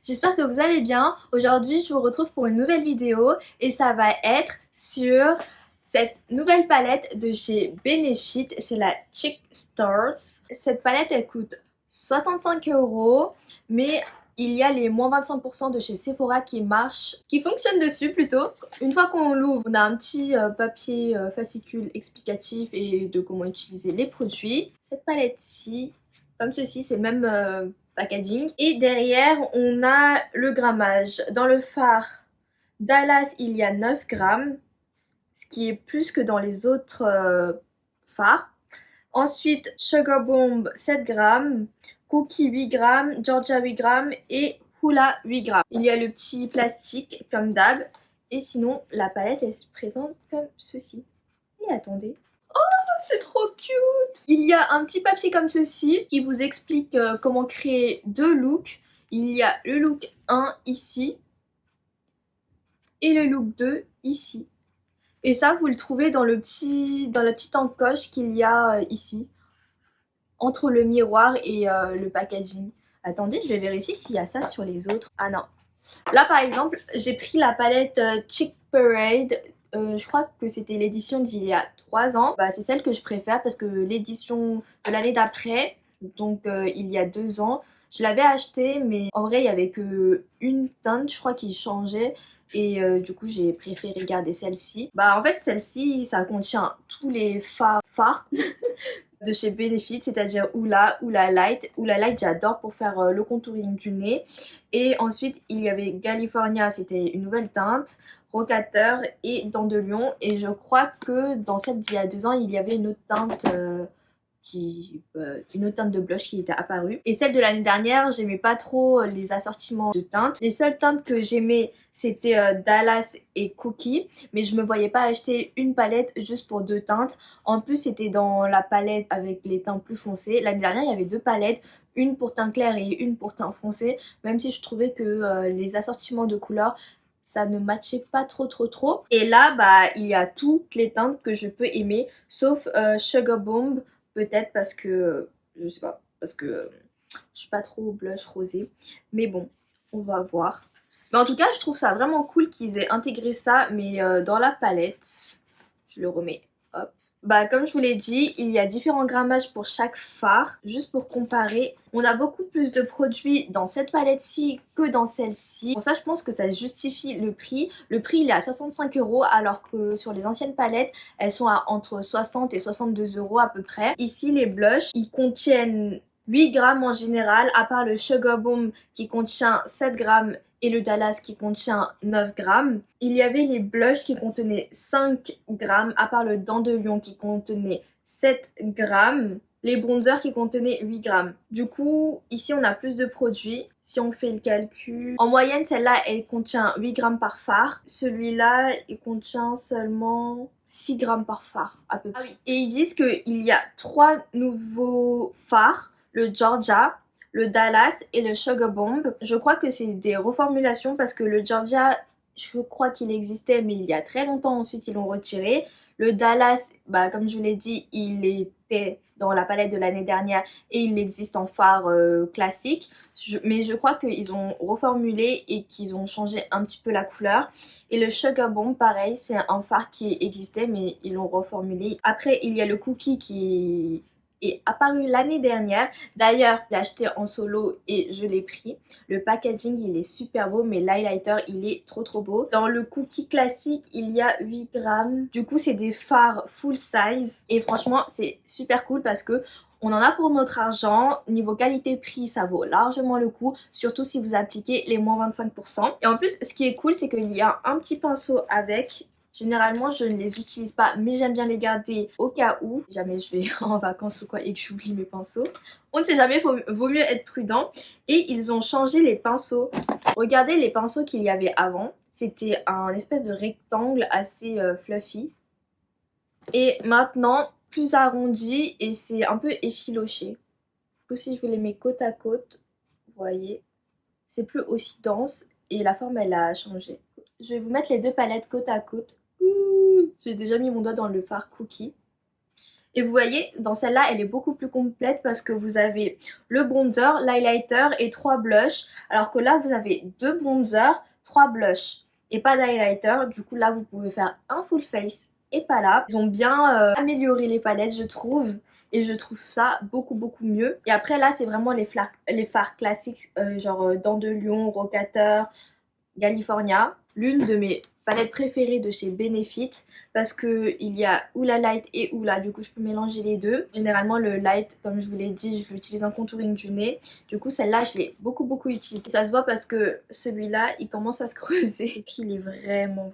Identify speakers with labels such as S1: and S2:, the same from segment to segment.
S1: J'espère que vous allez bien. Aujourd'hui, je vous retrouve pour une nouvelle vidéo et ça va être sur cette nouvelle palette de chez Benefit. C'est la Chic Stars. Cette palette, elle coûte 65 €, mais il y a les moins 25% de chez Sephora qui marchent, qui fonctionnent dessus plutôt. Une fois qu'on l'ouvre, on a un petit papier fascicule explicatif et de comment utiliser les produits. Cette palette-ci, comme ceci, c'est le même packaging. Et derrière, on a le grammage. Dans le fard Dallas, il y a 9 grammes, ce qui est plus que dans les autres fards. Ensuite, Sugar Bomb 7 grammes, Cookie 8 grammes, Georgia 8 grammes et Hula 8 grammes. Il y a le petit plastique comme d'hab. Et sinon, la palette, elle se présente comme ceci. Et attendez. C'est trop cute! Il y a un petit papier comme ceci qui vous explique comment créer deux looks. Il y a le look 1 ici et le look 2 ici. Et ça, vous le trouvez dans la petite encoche qu'il y a ici, entre le miroir et le packaging. Attendez, je vais vérifier s'il y a ça sur les autres. Ah non. Là, par exemple, j'ai pris la palette Chic Parade. Je crois que c'était l'édition d'il y a 3 ans. Bah, c'est celle que je préfère parce que l'édition de l'année d'après, donc il y a 2 ans, je l'avais achetée, mais en vrai, il n'y avait que une teinte, je crois, qui changeait. Et du coup, j'ai préféré garder celle-ci. Bah, en fait, celle-ci, ça contient tous les fards de chez Benefit, c'est-à-dire Hula Light. Hula Light, j'adore pour faire le contouring du nez. Et ensuite, il y avait California, c'était une nouvelle teinte, Rocateur et Dents de Lion. Et je crois que dans celle d'il y a 2 ans, il y avait une autre teinte une autre teinte de blush qui était apparue. Et celle de l'année dernière, j'aimais pas trop les assortiments de teintes. Les seules teintes que j'aimais, c'était Dallas et Cookie, mais je me voyais pas acheter une palette juste pour 2 teintes. En plus, c'était dans la palette avec les teints plus foncés. L'année dernière, il y avait 2 palettes, une pour teint clair et une pour teint foncé, même si je trouvais que les assortiments de couleurs, ça ne matchait pas trop. Et là, bah, il y a toutes les teintes que je peux aimer, sauf Sugar Bomb, peut-être parce que, je sais pas, parce que je suis pas trop blush rosé. Mais bon, on va voir. Mais en tout cas, je trouve ça vraiment cool qu'ils aient intégré ça, mais dans la palette. Je le remets, hop. Bah, comme je vous l'ai dit, il y a différents grammages pour chaque fard. Juste pour comparer, on a beaucoup plus de produits dans cette palette-ci que dans celle-ci. Pour ça, je pense que ça justifie le prix. Le prix, il est à 65 € alors que sur les anciennes palettes, elles sont à entre 60 et 62 € à peu près. Ici, les blushs, ils contiennent 8 grammes en général, à part le Sugar Bomb qui contient 7 grammes et le Dallas qui contient 9 grammes. Il y avait les blushs qui contenaient 5 grammes, à part le Dent de Lion qui contenait 7 grammes. Les bronzers qui contenaient 8 grammes. Du coup, ici on a plus de produits. Si on fait le calcul, en moyenne, celle-là, elle contient 8 grammes par fard. Celui-là, il contient seulement 6 grammes par fard, à peu près. Ah oui. Et ils disent qu'il y a 3 nouveaux fards. Le Georgia, le Dallas et le Sugar Bomb. Je crois que c'est des reformulations parce que le Georgia, je crois qu'il existait mais il y a très longtemps, ensuite ils l'ont retiré. Le Dallas, bah, comme je vous l'ai dit, il était dans la palette de l'année dernière et il existe en fard classique. Mais je crois qu'ils ont reformulé et qu'ils ont changé un petit peu la couleur. Et le Sugar Bomb, pareil, c'est un fard qui existait mais ils l'ont reformulé. Après, il y a le Cookie qui est apparu l'année dernière. D'ailleurs, je l'ai acheté en solo et je l'ai pris. Le packaging, il est super beau, mais l'highlighter, il est trop beau. Dans le cookie classique, il y a 8 grammes. Du coup, c'est des fards full size. Et franchement, c'est super cool parce que on en a pour notre argent. Niveau qualité-prix, ça vaut largement le coup. Surtout si vous appliquez les moins 25%. Et en plus, ce qui est cool, c'est qu'il y a un petit pinceau avec. Généralement, je ne les utilise pas, mais j'aime bien les garder au cas où. Si jamais je vais en vacances ou quoi et que j'oublie mes pinceaux. On ne sait jamais, vaut mieux être prudent. Et ils ont changé les pinceaux. Regardez les pinceaux qu'il y avait avant. C'était un espèce de rectangle assez fluffy. Et maintenant, plus arrondi et c'est un peu effiloché. Du coup, si je vous les mets côte à côte, vous voyez, c'est plus aussi dense et la forme, elle a changé. Je vais vous mettre les deux palettes côte à côte. J'ai déjà mis mon doigt dans le fard Cookie. Et vous voyez, dans celle-là, elle est beaucoup plus complète parce que vous avez le bronzer, l'highlighter et 3 blushs. Alors que là, vous avez 2 bronzers, 3 blushs et pas d'highlighter. Du coup, là, vous pouvez faire un full face et pas là. Ils ont bien amélioré les palettes, je trouve. Et je trouve ça beaucoup mieux. Et après, là, c'est vraiment les fards classiques, genre Dents de Lion, Rocateur, California. L'une de mes palettes préférées de chez Benefit parce que il y a Hoola Light et Hoola, du coup je peux mélanger les deux. Généralement le light, comme je vous l'ai dit, je l'utilise en contouring du nez. Du coup celle-là je l'ai beaucoup utilisée. Ça se voit parce que celui-là il commence à se creuser et puis il est vraiment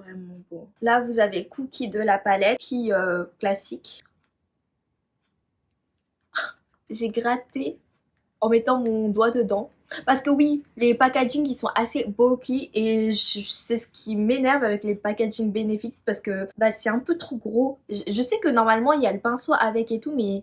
S1: beau. Là vous avez Cookie de la palette qui classique. J'ai gratté en mettant mon doigt dedans. Parce que oui, les packaging ils sont assez bulky et c'est ce qui m'énerve avec les packaging Benefit parce que bah, c'est un peu trop gros. Je sais que normalement il y a le pinceau avec et tout mais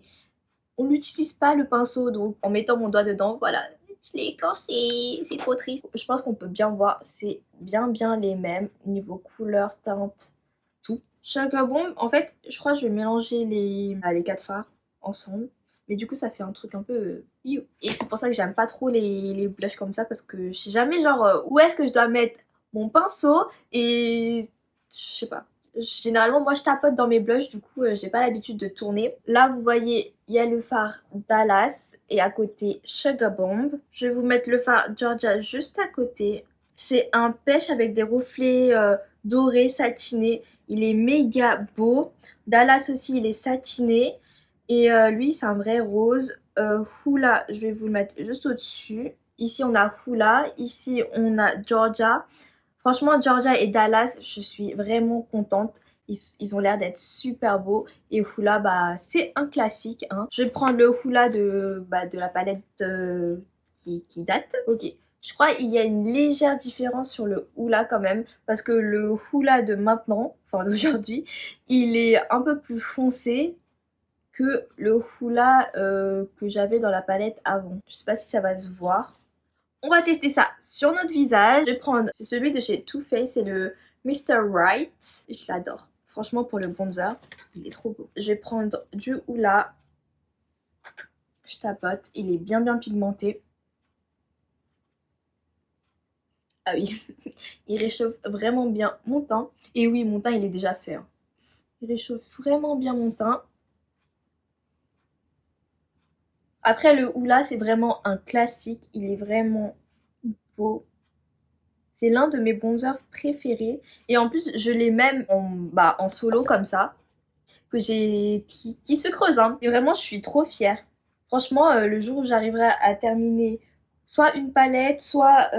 S1: on n'utilise pas le pinceau donc en mettant mon doigt dedans, voilà, je l'ai écorché, c'est trop triste. Je pense qu'on peut bien voir, c'est bien les mêmes niveau couleur, teinte, tout. Sugar Bomb, en fait je crois que je vais mélanger les 4 fards ensemble. Mais du coup ça fait un truc un peu you. Et c'est pour ça que j'aime pas trop les blushs comme ça parce que je sais jamais genre où est-ce que je dois mettre mon pinceau et je sais pas. Généralement moi je tapote dans mes blushs, du coup j'ai pas l'habitude de tourner. Là vous voyez il y a le fard Dallas et à côté Sugar Bomb. Je vais vous mettre le fard Georgia juste à côté. C'est un pêche avec des reflets dorés satinés. Il est méga beau. Dallas aussi il est satiné. Et lui, c'est un vrai rose. Hoola, je vais vous le mettre juste au-dessus. Ici, on a Hoola. Ici, on a Georgia. Franchement, Georgia et Dallas, je suis vraiment contente. Ils ont l'air d'être super beaux. Et Hoola, bah, c'est un classique. Hein. Je vais prendre le Hoola de la palette qui date. Ok. Je crois qu'il y a une légère différence sur le Hoola quand même. Parce que le Hoola de maintenant, enfin d'aujourd'hui, il est un peu plus foncé que le Hoola que j'avais dans la palette avant. Je sais pas si ça va se voir. On va tester ça sur notre visage. Je vais prendre, c'est celui de chez Too Faced, c'est le Mr. Right. Je l'adore. Franchement pour le bronzer, il est trop beau. Je vais prendre du Hoola. Je tapote, il est bien pigmenté. Ah oui, il réchauffe vraiment bien mon teint. Et oui, mon teint il est déjà fait. Hein. Il réchauffe vraiment bien mon teint. Après le Hoola c'est vraiment un classique, il est vraiment beau. C'est l'un de mes bronzers préférés et en plus je l'ai même en solo comme ça, qui se creuse. Hein. Et vraiment je suis trop fière. Franchement le jour où j'arriverai à terminer soit une palette, soit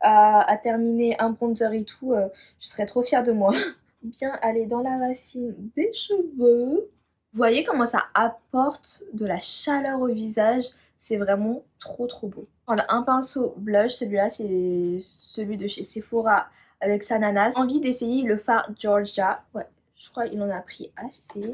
S1: à terminer un bronzer et tout, je serais trop fière de moi. Bien aller dans la racine des cheveux. Vous voyez comment ça apporte de la chaleur au visage, c'est vraiment trop beau. Prendre un pinceau blush, celui-là c'est celui de chez Sephora avec Sananas. Envie d'essayer le fard Georgia. Ouais, je crois qu'il en a pris assez.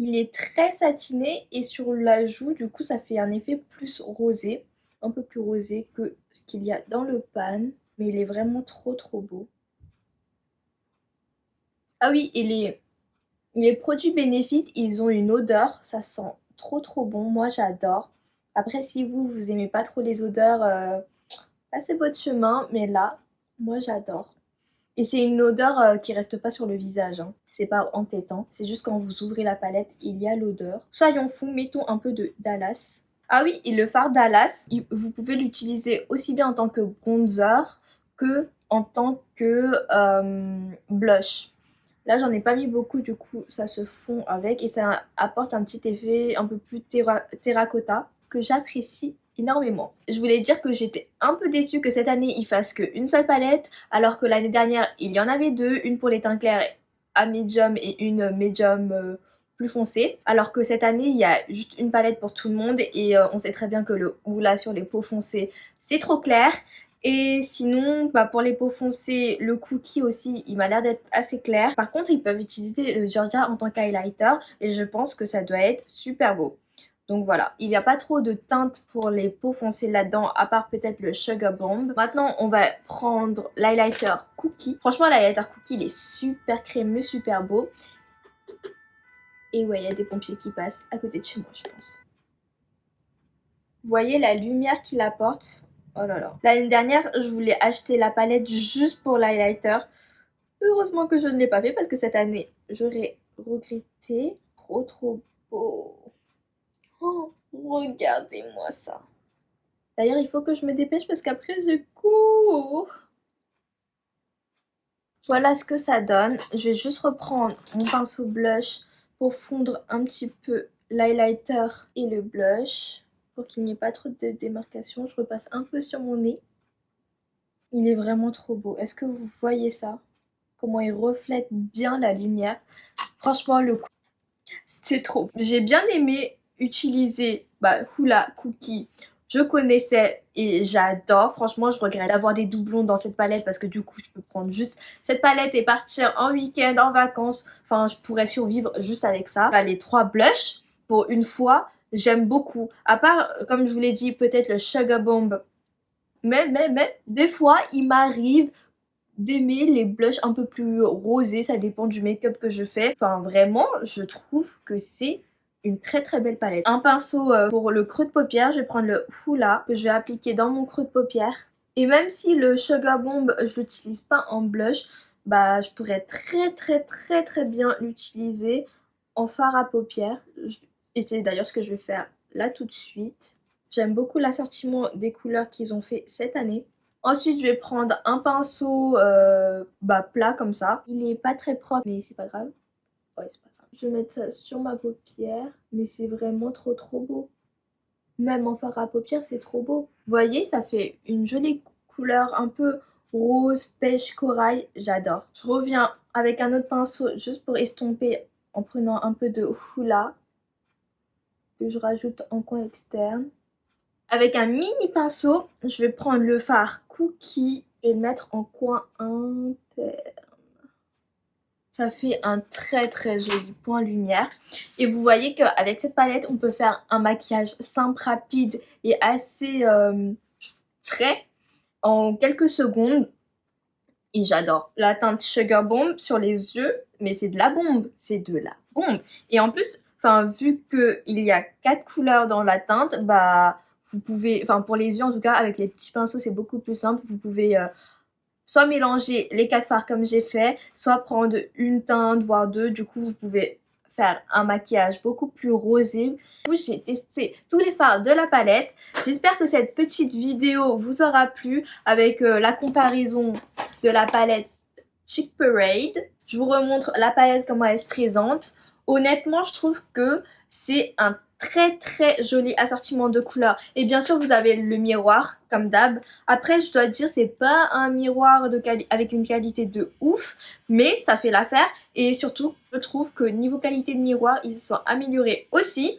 S1: Il est très satiné et sur la joue, du coup ça fait un effet plus rosé. Un peu plus rosé que ce qu'il y a dans le pan. Mais il est vraiment trop beau. Ah oui, et les produits Benefit, ils ont une odeur, ça sent trop bon, moi j'adore. Après si vous aimez pas trop les odeurs, passez votre chemin, mais là, moi j'adore. Et c'est une odeur qui reste pas sur le visage, hein. C'est pas entêtant, c'est juste quand vous ouvrez la palette, il y a l'odeur. Soyons fous, mettons un peu de Dallas. Ah oui, et le fard Dallas, vous pouvez l'utiliser aussi bien en tant que bronzer que en tant que blush. Là j'en ai pas mis beaucoup, du coup ça se fond avec et ça apporte un petit effet un peu plus terracotta que j'apprécie énormément. Je voulais dire que j'étais un peu déçue que cette année il fasse qu'une seule palette alors que l'année dernière il y en avait deux, une pour les teints clairs à medium et une medium plus foncée. Alors que cette année il y a juste une palette pour tout le monde et on sait très bien que le Hoola sur les peaux foncées c'est trop clair. Et sinon, bah pour les peaux foncées, le Cookie aussi, il m'a l'air d'être assez clair. Par contre, ils peuvent utiliser le Georgia en tant qu'highlighter et je pense que ça doit être super beau. Donc voilà, il n'y a pas trop de teinte pour les peaux foncées là-dedans, à part peut-être le Sugar Bomb. Maintenant, on va prendre l'highlighter Cookie. Franchement, l'highlighter Cookie, il est super crémeux, super beau. Et ouais, il y a des pompiers qui passent à côté de chez moi, je pense. Vous voyez la lumière qu'il apporte? Oh là là. L'année dernière, je voulais acheter la palette juste pour l'highlighter. Heureusement que je ne l'ai pas fait parce que cette année, j'aurais regretté. Trop beau. Oh, regardez-moi ça. D'ailleurs, il faut que je me dépêche parce qu'après, je cours. Voilà ce que ça donne. Je vais juste reprendre mon pinceau blush pour fondre un petit peu l'highlighter et le blush pour qu'il n'y ait pas trop de démarcation. Je repasse un peu sur mon nez. Il est vraiment trop beau. Est-ce que vous voyez ça? Comment il reflète bien la lumière. Franchement, le coup, c'est trop. J'ai bien aimé utiliser Hoola Cookie. Je connaissais et j'adore. Franchement, je regrette d'avoir des doublons dans cette palette parce que du coup, je peux prendre juste cette palette et partir en week-end, en vacances. Enfin, je pourrais survivre juste avec ça. Les 3 blushs, pour une fois, j'aime beaucoup. À part, comme je vous l'ai dit, peut-être le Sugar Bomb. Mais, des fois, il m'arrive d'aimer les blushs un peu plus rosés, ça dépend du make-up que je fais. Enfin vraiment, je trouve que c'est une très belle palette. Un pinceau pour le creux de paupière, je vais prendre le Hoola que je vais appliquer dans mon creux de paupière. Et même si le Sugar Bomb, je l'utilise pas en blush, je pourrais très bien l'utiliser en fard à paupières. Et c'est d'ailleurs ce que je vais faire là tout de suite. J'aime beaucoup l'assortiment des couleurs qu'ils ont fait cette année. Ensuite, je vais prendre un pinceau plat comme ça. Il est pas très propre, mais c'est pas grave. Ouais, c'est pas grave. Je vais mettre ça sur ma paupière, mais c'est vraiment trop beau. Même en fard à paupières, c'est trop beau. Vous voyez, ça fait une jolie couleur un peu rose, pêche, corail. J'adore. Je reviens avec un autre pinceau juste pour estomper en prenant un peu de Hoola que je rajoute en coin externe. Avec un mini pinceau, je vais prendre le fard Cookie et le mettre en coin interne. Ça fait un très joli point lumière. Et vous voyez qu'avec cette palette, on peut faire un maquillage simple, rapide et assez frais en quelques secondes. Et j'adore. La teinte Sugar Bomb sur les yeux, mais c'est de la bombe. C'est de la bombe. Et en plus, vu qu'il y a 4 couleurs dans la teinte, vous pouvez, pour les yeux en tout cas, avec les petits pinceaux, c'est beaucoup plus simple. Vous pouvez soit mélanger les 4 fards comme j'ai fait, soit prendre une teinte, voire 2. Du coup, vous pouvez faire un maquillage beaucoup plus rosé. Du coup, j'ai testé tous les fards de la palette. J'espère que cette petite vidéo vous aura plu avec la comparaison de la palette Chic Parade. Je vous remontre la palette comment elle se présente. Honnêtement, je trouve que c'est un très joli assortiment de couleurs. Et bien sûr, vous avez le miroir, comme d'hab. Après, je dois dire, c'est pas un miroir avec une qualité de ouf, mais ça fait l'affaire. Et surtout, je trouve que niveau qualité de miroir, ils se sont améliorés aussi.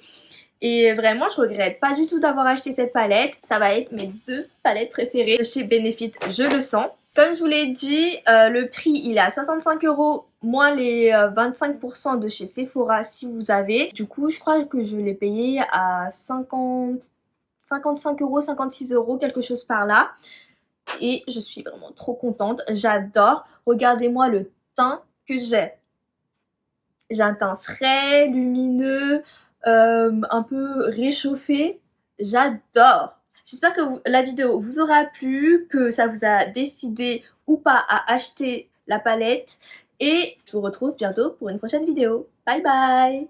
S1: Et vraiment, je regrette pas du tout d'avoir acheté cette palette. Ça va être mes 2 palettes préférées de chez Benefit, je le sens. Comme je vous l'ai dit, le prix il est à 65 € moins les 25% de chez Sephora si vous avez. Du coup, je crois que je l'ai payé à 55 €, 56 €, quelque chose par là. Et je suis vraiment trop contente, j'adore. Regardez-moi le teint que j'ai. J'ai un teint frais, lumineux, un peu réchauffé. J'adore. J'espère que la vidéo vous aura plu, que ça vous a décidé ou pas à acheter la palette. Et je vous retrouve bientôt pour une prochaine vidéo. Bye bye!